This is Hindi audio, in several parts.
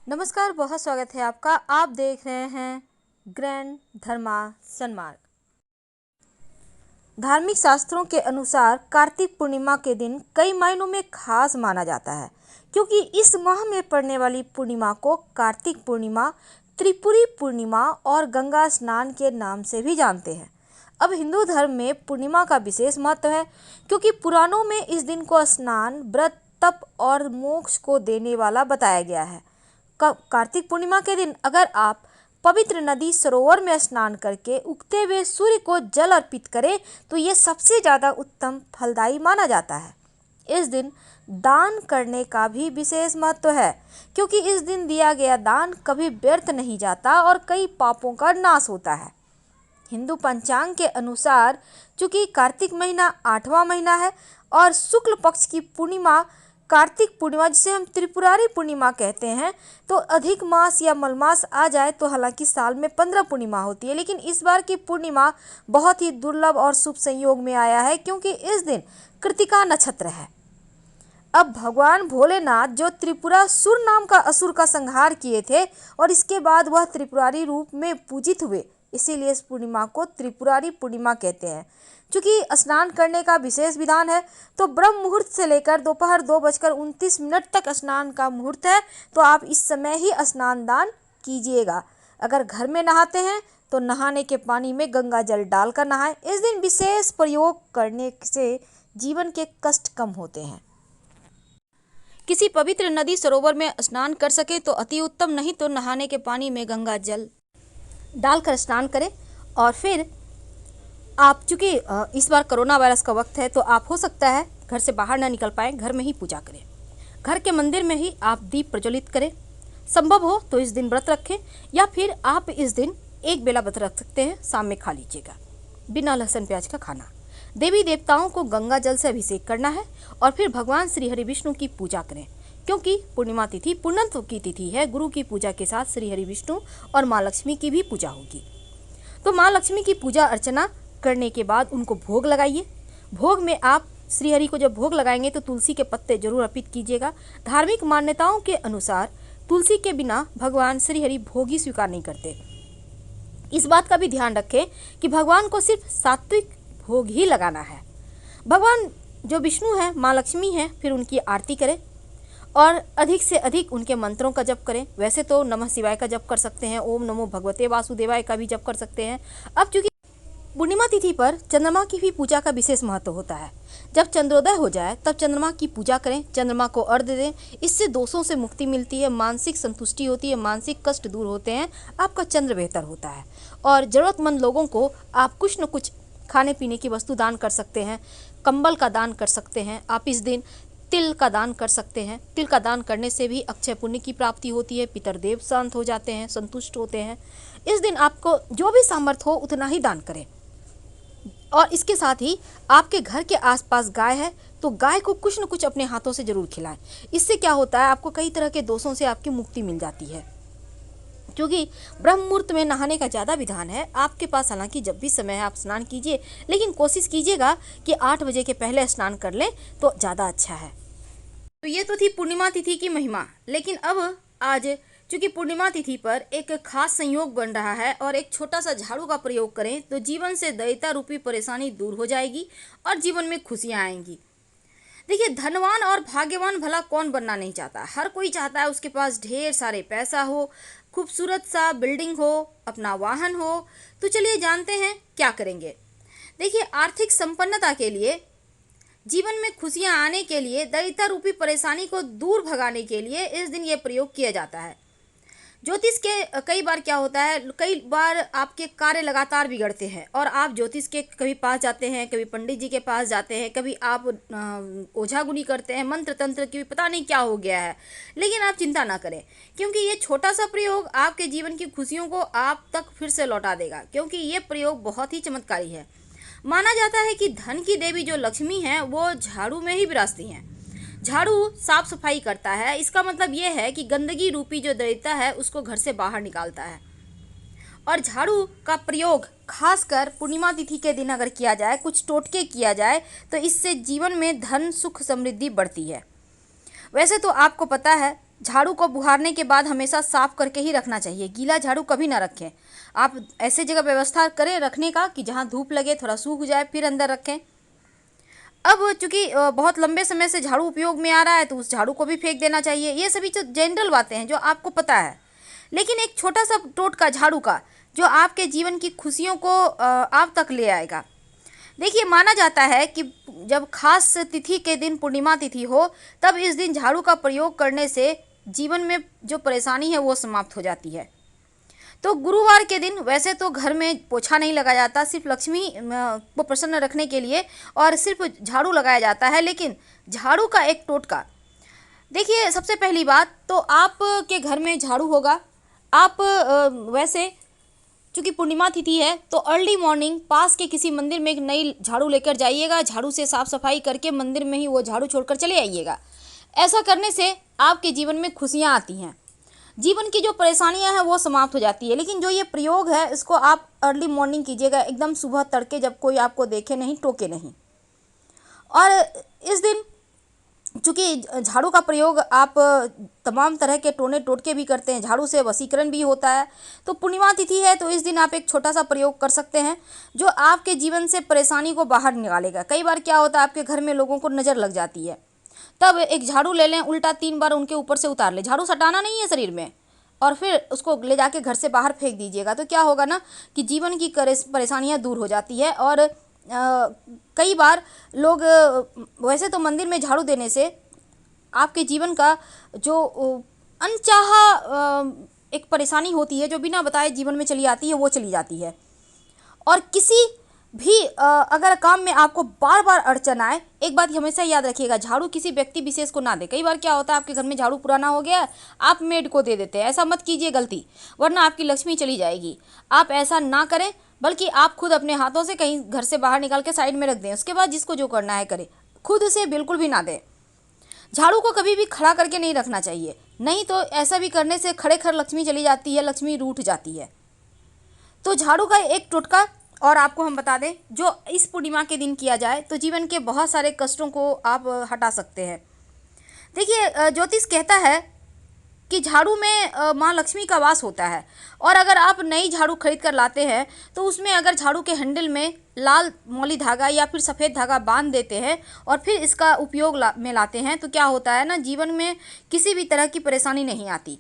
नमस्कार, बहुत स्वागत है आपका। आप देख रहे हैं ग्रैंड धर्मा सन्मार्ग। धार्मिक शास्त्रों के अनुसार कार्तिक पूर्णिमा के दिन कई मायनों में खास माना जाता है, क्योंकि इस माह में पड़ने वाली पूर्णिमा को कार्तिक पूर्णिमा, त्रिपुरी पूर्णिमा और गंगा स्नान के नाम से भी जानते हैं। अब हिंदू धर्म में पूर्णिमा का विशेष महत्व है, क्योंकि पुराणों में इस दिन को स्नान, व्रत, तप और मोक्ष को देने वाला बताया गया है। कार्तिक पूर्णिमा के दिन अगर आप पवित्र नदी सरोवर में स्नान करके उगते हुए सूर्य को जल अर्पित करें तो ये सबसे ज़्यादा उत्तम फलदायी माना जाता है। इस दिन दान करने का भी विशेष महत्व है, क्योंकि इस दिन दिया गया दान कभी व्यर्थ नहीं जाता और कई पापों का नाश होता है। हिंदू पंचांग के अनुसार चूंकि कार्तिक महीना 8वां महीना है और शुक्ल पक्ष की पूर्णिमा कार्तिक पूर्णिमा, जिसे हम त्रिपुरारी पूर्णिमा कहते हैं, तो अधिक मास या मलमास आ जाए तो हालांकि साल में 15 पूर्णिमा होती है, लेकिन इस बार की पूर्णिमा बहुत ही दुर्लभ और शुभ संयोग में आया है, क्योंकि इस दिन कृतिका नक्षत्र है। अब भगवान भोलेनाथ जो त्रिपुरासुर नाम का असुर का संहार किए थे और इसके बाद वह त्रिपुरारी रूप में पूजित हुए, इसीलिए इस पूर्णिमा को त्रिपुरारी पूर्णिमा कहते हैं। चूँकि स्नान करने का विशेष विधान है, तो ब्रह्म मुहूर्त से लेकर दोपहर 2:29 तक स्नान का मुहूर्त है, तो आप इस समय ही स्नान दान कीजिएगा। अगर घर में नहाते हैं तो नहाने के पानी में गंगा जल डालकर नहाएं। इस दिन विशेष प्रयोग करने से जीवन के कष्ट कम होते हैं। किसी पवित्र नदी सरोवर में स्नान कर सके तो अति उत्तम, नहीं तो नहाने के पानी में गंगा जल डालकर स्नान करें। और फिर आप चूँकि इस बार कोरोना वायरस का वक्त है, तो आप हो सकता है घर से बाहर ना निकल पाएँ, घर में ही पूजा करें। घर के मंदिर में ही आप दीप प्रज्वलित करें। संभव हो तो इस दिन व्रत रखें, या फिर आप इस दिन एक बेला व्रत रख सकते हैं, शाम में खा लीजिएगा बिना लहसुन प्याज का खाना। देवी देवताओं को गंगा जल से अभिषेक करना है और फिर भगवान श्री हरि विष्णु की पूजा करें, क्योंकि पूर्णिमा तिथि पूर्णत्व की तिथि है। गुरु की पूजा के साथ श्री हरि विष्णु और माँ लक्ष्मी की भी पूजा होगी। तो माँ लक्ष्मी की पूजा अर्चना करने के बाद उनको भोग लगाइए। भोग में आप श्री हरि को जब भोग लगाएंगे तो तुलसी के पत्ते जरूर अर्पित कीजिएगा। धार्मिक मान्यताओं के अनुसार तुलसी के बिना भगवान श्री हरि भोग ही स्वीकार नहीं करते। इस बात का भी ध्यान रखें कि भगवान को सिर्फ सात्विक भोग ही लगाना है। भगवान जो विष्णु है, माँ लक्ष्मी है, फिर उनकी आरती करें और अधिक से अधिक उनके मंत्रों का जप करें। वैसे तो नमः शिवाय का जप कर सकते हैं, ओम नमो भगवते वासुदेवाय का भी जप कर सकते हैं। अब चूंकि पूर्णिमा तिथि पर चंद्रमा की भी पूजा का विशेष महत्व होता है। जब चंद्रोदय हो जाए तब चंद्रमा की पूजा करें, चंद्रमा को अर्घ्य दें। इससे दोषों से मुक्ति मिलती है, मानसिक संतुष्टि होती है, मानसिक कष्ट दूर होते हैं, आपका चंद्र बेहतर होता है। और ज़रूरतमंद लोगों को आप कुछ न कुछ खाने पीने की वस्तु दान कर सकते हैं, कंबल का दान कर सकते हैं। आप इस दिन तिल का दान कर सकते हैं। तिल का दान करने से भी अक्षय पुण्य की प्राप्ति होती है, पितरदेव शांत हो जाते हैं, संतुष्ट होते हैं। इस दिन आपको जो भी सामर्थ्य हो उतना ही दान करें। और इसके साथ ही आपके घर के आसपास गाय है तो गाय को कुछ न कुछ अपने हाथों से जरूर खिलाएं। इससे क्या होता है, आपको कई तरह के दोषों से आपकी मुक्ति मिल जाती है। क्योंकि ब्रह्म मुहूर्त में नहाने का ज़्यादा विधान है। आपके पास हालांकि जब भी समय है आप स्नान कीजिए, लेकिन कोशिश कीजिएगा कि 8 बजे के पहले स्नान कर लें तो ज़्यादा अच्छा है। तो ये तो थी पूर्णिमा तिथि की महिमा। लेकिन अब आज चूंकि पूर्णिमा तिथि पर एक खास संयोग बन रहा है और एक छोटा सा झाड़ू का प्रयोग करें तो जीवन से दैत्य रूपी परेशानी दूर हो जाएगी और जीवन में खुशियाँ आएंगी। देखिए, धनवान और भाग्यवान भला कौन बनना नहीं चाहता। हर कोई चाहता है उसके पास ढेर सारे पैसा हो, खूबसूरत सा बिल्डिंग हो, अपना वाहन हो। तो चलिए जानते हैं क्या करेंगे। देखिए, आर्थिक संपन्नता के लिए, जीवन में खुशियां आने के लिए, दैत्य रूपी परेशानी को दूर भगाने के लिए इस दिन ये प्रयोग किया जाता है। ज्योतिष के कई बार क्या होता है, कई बार आपके कार्य लगातार बिगड़ते हैं और आप ज्योतिष के कभी पास जाते हैं, कभी पंडित जी के पास जाते हैं, कभी आप ओझा गुनी करते हैं, मंत्र तंत्र की पता नहीं क्या हो गया है। लेकिन आप चिंता ना करें, क्योंकि ये छोटा सा प्रयोग आपके जीवन की खुशियों को आप तक फिर से लौटा देगा। क्योंकि ये प्रयोग बहुत ही चमत्कारी है। माना जाता है कि धन की देवी जो लक्ष्मी है वो झाड़ू में ही विराजती हैं। झाड़ू साफ सफाई करता है। इसका मतलब ये है कि गंदगी रूपी जो दैत्य है उसको घर से बाहर निकालता है। और झाड़ू का प्रयोग खासकर पूर्णिमा तिथि के दिन अगर किया जाए, कुछ टोटके किया जाए, तो इससे जीवन में धन सुख समृद्धि बढ़ती है। वैसे तो आपको पता है झाड़ू को बुहारने के बाद हमेशा साफ करके ही रखना चाहिए, गीला झाड़ू कभी ना रखें। आप ऐसे जगह व्यवस्था करें रखने का कि जहाँ धूप लगे, थोड़ा सूख जाए, फिर अंदर रखें। अब चूंकि बहुत लंबे समय से झाड़ू उपयोग में आ रहा है तो उस झाड़ू को भी फेंक देना चाहिए। ये सभी जो जनरल बातें हैं जो आपको पता है, लेकिन एक छोटा सा टोटका झाड़ू का जो आपके जीवन की खुशियों को आप तक ले आएगा। देखिए, माना जाता है कि जब खास तिथि के दिन पूर्णिमा तिथि हो, तब इस दिन झाड़ू का प्रयोग करने से जीवन में जो परेशानी है वो समाप्त हो जाती है। तो गुरुवार के दिन वैसे तो घर में पोछा नहीं लगाया जाता, सिर्फ लक्ष्मी को प्रसन्न रखने के लिए और सिर्फ झाड़ू लगाया जाता है। लेकिन झाड़ू का एक टोटका, देखिए, सबसे पहली बात तो आपके घर में झाड़ू होगा। आप वैसे चूँकि पूर्णिमा तिथि है तो अर्ली मॉर्निंग पास के किसी मंदिर में एक नई झाड़ू लेकर जाइएगा, झाड़ू से साफ सफाई करके मंदिर में ही वो झाड़ू छोड़कर चले आइएगा। ऐसा करने से आपके जीवन में खुशियाँ आती हैं, जीवन की जो परेशानियां हैं वो समाप्त हो जाती है। लेकिन जो ये प्रयोग है इसको आप अर्ली मॉर्निंग कीजिएगा, एकदम सुबह तड़के, जब कोई आपको देखे नहीं, टोके नहीं। और इस दिन चूँकि झाड़ू का प्रयोग आप तमाम तरह के टोने टोटके भी करते हैं, झाड़ू से वशीकरण भी होता है, तो पूर्णिमा तिथि है तो इस दिन आप एक छोटा सा प्रयोग कर सकते हैं जो आपके जीवन से परेशानी को बाहर निकालेगा। कई बार क्या होता है, आपके घर में लोगों को नज़र लग जाती है, तब एक झाड़ू ले लें, उल्टा 3 बार उनके ऊपर से उतार लें। झाड़ू सटाना नहीं है शरीर में, और फिर उसको ले जाके घर से बाहर फेंक दीजिएगा। तो क्या होगा ना कि जीवन की परेशानियां दूर हो जाती है। और कई बार लोग वैसे तो मंदिर में झाड़ू देने से आपके जीवन का जो अनचाहा एक परेशानी होती है जो बिना बताए जीवन में चली आती है वो चली जाती है। और किसी भी अगर काम में आपको बार बार अड़चन आए, एक बात हमेशा याद रखिएगा, झाड़ू किसी व्यक्ति विशेष को ना दे। कई बार क्या होता है, आपके घर में झाड़ू पुराना हो गया, आप मेड को दे देते हैं। ऐसा मत कीजिए गलती, वरना आपकी लक्ष्मी चली जाएगी। आप ऐसा ना करें, बल्कि आप खुद अपने हाथों से कहीं घर से बाहर निकाल के साइड में रख दें। उसके बाद जिसको जो करना है करे, खुद से बिल्कुल भी ना दें। झाड़ू को कभी भी खड़ा करके नहीं रखना चाहिए, नहीं तो ऐसा भी करने से खड़े खड़ लक्ष्मी चली जाती है, लक्ष्मी रूठ जाती है। तो झाड़ू का एक टोटका और आपको हम बता दें, जो इस पूर्णिमा के दिन किया जाए तो जीवन के बहुत सारे कष्टों को आप हटा सकते हैं। देखिए, ज्योतिष कहता है कि झाड़ू में माँ लक्ष्मी का वास होता है, और अगर आप नई झाड़ू खरीद कर लाते हैं तो उसमें अगर झाड़ू के हैंडल में लाल मौली धागा या फिर सफ़ेद धागा बांध देते हैं और फिर इसका उपयोग में लाते हैं तो क्या होता है ना, जीवन में किसी भी तरह की परेशानी नहीं आती।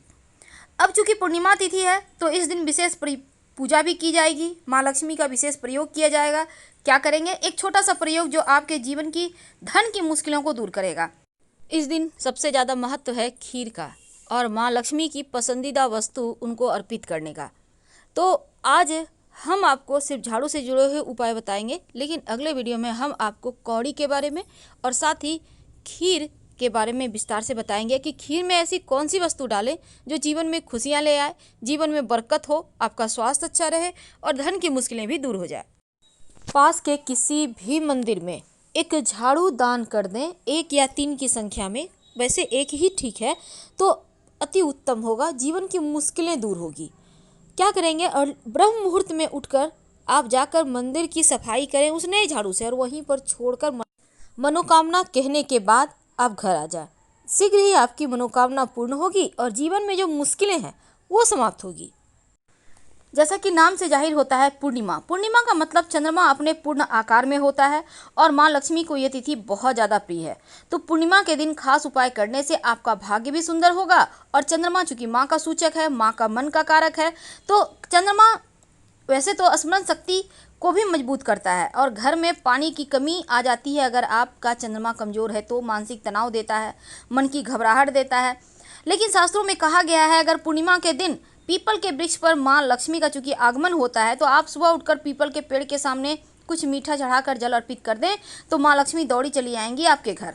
अब चूंकि पूर्णिमा तिथि है तो इस दिन विशेष पूजा भी की जाएगी, माँ लक्ष्मी का विशेष प्रयोग किया जाएगा। क्या करेंगे, एक छोटा सा प्रयोग जो आपके जीवन की धन की मुश्किलों को दूर करेगा। इस दिन सबसे ज़्यादा महत्व है खीर का और माँ लक्ष्मी की पसंदीदा वस्तु उनको अर्पित करने का। तो आज हम आपको सिर्फ झाड़ू से जुड़े हुए उपाय बताएंगे, लेकिन अगले वीडियो में हम आपको कौड़ी के बारे में और साथ ही खीर के बारे में विस्तार से बताएंगे कि खीर में ऐसी कौन सी वस्तु डालें जो जीवन में खुशियां ले आए, जीवन में बरकत हो, आपका स्वास्थ्य अच्छा रहे और धन की मुश्किलें भी दूर हो जाए। पास के किसी भी मंदिर में एक झाड़ू दान कर दें, 1 या 3 की संख्या में, वैसे एक ही ठीक है, तो अति उत्तम होगा, जीवन की मुश्किलें दूर होगी। क्या करेंगे, और ब्रह्म मुहूर्त में उठकर आप जाकर मंदिर की सफाई करें उस नए झाड़ू से और वहीं पर छोड़कर मनोकामना कहने के बाद आप घर आ जाए। शीघ्र ही आपकी मनोकामना पूर्ण होगी और जीवन में जो मुश्किलें हैं वो समाप्त होगी। जैसा कि नाम से जाहिर होता है पूर्णिमा, पूर्णिमा का मतलब चंद्रमा अपने पूर्ण आकार में होता है और माँ लक्ष्मी को ये तिथि बहुत ज़्यादा प्रिय है। तो पूर्णिमा के दिन खास उपाय करने से आपका भाग्य भी सुंदर होगा। और चंद्रमा चूंकि माँ का सूचक है, माँ का मन का कारक है, तो चंद्रमा वैसे तो स्मरण शक्ति को भी मजबूत करता है और घर में पानी की कमी आ जाती है अगर आपका चंद्रमा कमज़ोर है तो, मानसिक तनाव देता है, मन की घबराहट देता है। लेकिन शास्त्रों में कहा गया है अगर पूर्णिमा के दिन पीपल के वृक्ष पर माँ लक्ष्मी का चूंकि आगमन होता है तो आप सुबह उठकर पीपल के पेड़ के सामने कुछ मीठा चढ़ाकर जल अर्पित कर दें तो माँ लक्ष्मी दौड़ी चली आएंगी आपके घर।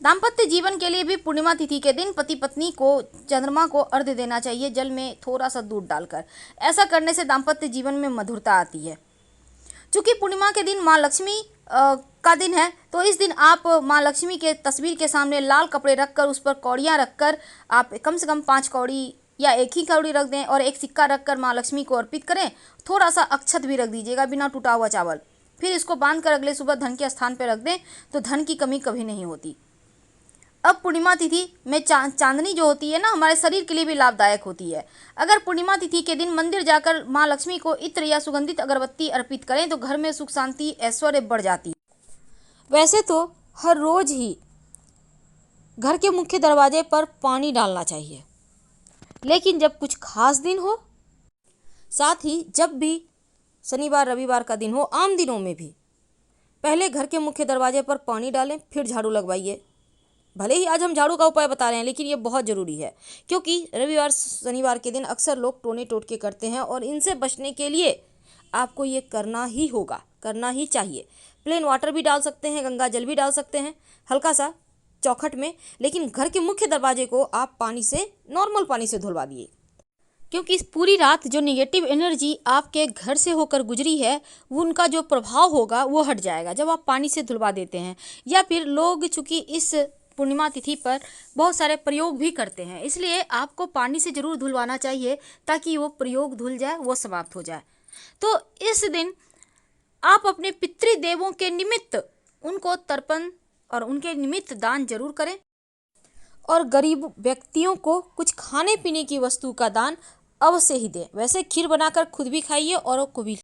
दाम्पत्य जीवन के लिए भी पूर्णिमा तिथि के दिन पति पत्नी को चंद्रमा को अर्घ्य देना चाहिए, जल में थोड़ा सा दूध डालकर। ऐसा करने से दाम्पत्य जीवन में मधुरता आती है। चूँकि पूर्णिमा के दिन माँ लक्ष्मी का दिन है तो इस दिन आप माँ लक्ष्मी के तस्वीर के सामने लाल कपड़े रखकर उस पर कौड़ियाँ रखकर आप कम से कम 5 कौड़ी या एक ही कौड़ी रख दें और एक सिक्का रखकर माँ लक्ष्मी को अर्पित करें। थोड़ा सा अक्षत भी रख दीजिएगा बिना टूटा हुआ चावल, फिर इसको बांधकर अगले सुबह धन के स्थान पर रख दें तो धन की कमी कभी नहीं होती। अब पूर्णिमा तिथि में चांदनी जो होती है ना, हमारे शरीर के लिए भी लाभदायक होती है। अगर पूर्णिमा तिथि के दिन मंदिर जाकर माँ लक्ष्मी को इत्र या सुगंधित अगरबत्ती अर्पित करें तो घर में सुख शांति ऐश्वर्य बढ़ जाती है। वैसे तो हर रोज ही घर के मुख्य दरवाजे पर पानी डालना चाहिए, लेकिन जब कुछ खास दिन हो, साथ ही जब भी शनिवार रविवार का दिन हो, आम दिनों में भी पहले घर के मुख्य दरवाजे पर पानी डालें, फिर झाड़ू लगवाइए। भले ही आज हम झाड़ू का उपाय बता रहे हैं, लेकिन ये बहुत ज़रूरी है, क्योंकि रविवार शनिवार के दिन अक्सर लोग टोने टोटके करते हैं और इनसे बचने के लिए आपको ये करना ही होगा, करना ही चाहिए। प्लेन वाटर भी डाल सकते हैं, गंगा जल भी डाल सकते हैं हल्का सा चौखट में, लेकिन घर के मुख्य दरवाजे को आप पानी से, नॉर्मल पानी से धुलवा दिए, क्योंकि इस पूरी रात जो निगेटिव एनर्जी आपके घर से होकर गुजरी है, वो उनका जो प्रभाव होगा वो हट जाएगा जब आप पानी से धुलवा देते हैं। या फिर लोग चूँकि इस पूर्णिमा तिथि पर बहुत सारे प्रयोग भी करते हैं, इसलिए आपको पानी से ज़रूर धुलवाना चाहिए ताकि वो प्रयोग धुल जाए, वो समाप्त हो जाए। तो इस दिन आप अपने पितृदेवों के निमित्त उनको तर्पण और उनके निमित्त दान जरूर करें, और गरीब व्यक्तियों को कुछ खाने पीने की वस्तु का दान अवश्य ही दें। वैसे खीर बनाकर खुद भी खाइए, औरों को भी